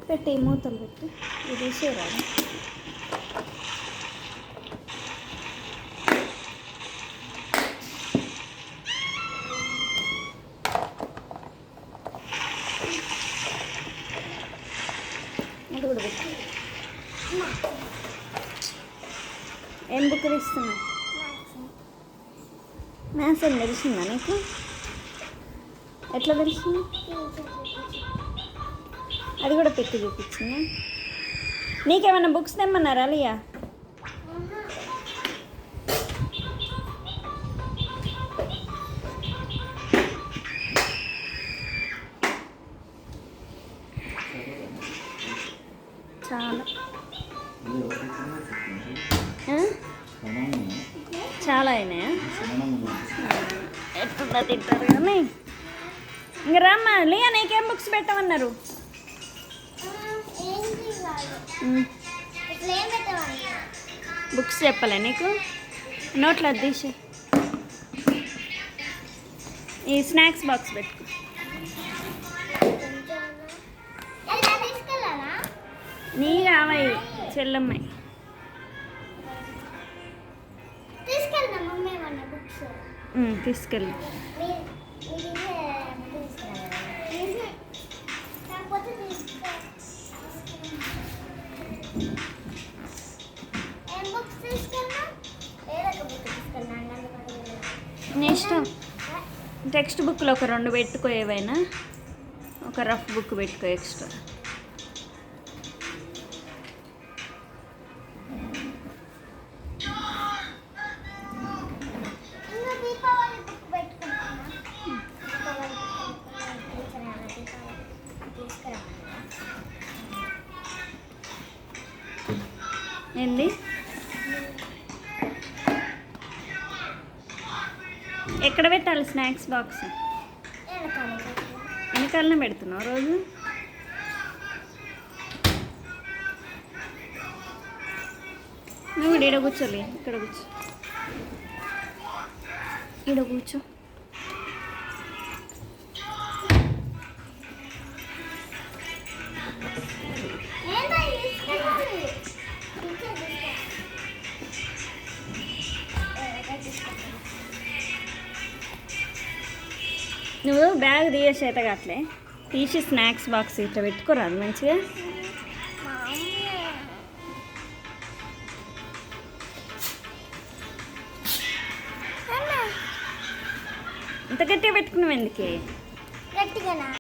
పెట్టి మూతలు పెట్టి ఇది తీసేరాదు. అది కూడా పెట్టి. ఏం బుక్ తీస్తున్నా? మ్యాథ్స్ అని తెలిసిందా నీకు? ఎట్లా తెలిసింది? అది కూడా పెట్టి చూపించింది. నీకేమైనా బుక్స్ తెమ్మన్నారా లియా? చాలా చాలా అయినాయా? ఎట్లా తింటారు కానీ ఇంక రామ్మా. లియా నీకేం బుక్స్ పెట్టమన్నారు? బుక్స్ చెప్పలే నీకు? నోట్లో అది తీసి ఈ స్నాక్స్ బాక్స్ పెట్టుకో. నీ కావాయి చెల్లమ్మాయి తీసుకెళ్ళి. నీ ఇష్టం. టెక్స్ట్ బుక్లో ఒక 2 పెట్టుకో, ఏవైనా ఒక రఫ్ బుక్ పెట్టుకో ఎక్స్ట్రా. ఏంది? ఎక్కడ పెట్టాలి స్నాక్స్ బాక్స్? వెనకాలనే పెడుతున్నావు రోజు? నువ్వు ఈడ కూర్చోలే, ఇక్కడ కూర్చో. ఈడ కూర్చో. నువ్వు బ్యాగ్ తీసేసేతగా అట్లే తీసి స్నాక్స్ బాక్స్ ఇట్లా పెట్టుకోరాదు మంచిగా. ఇంత గట్టిగా పెట్టుకున్నావు ఎందుకే?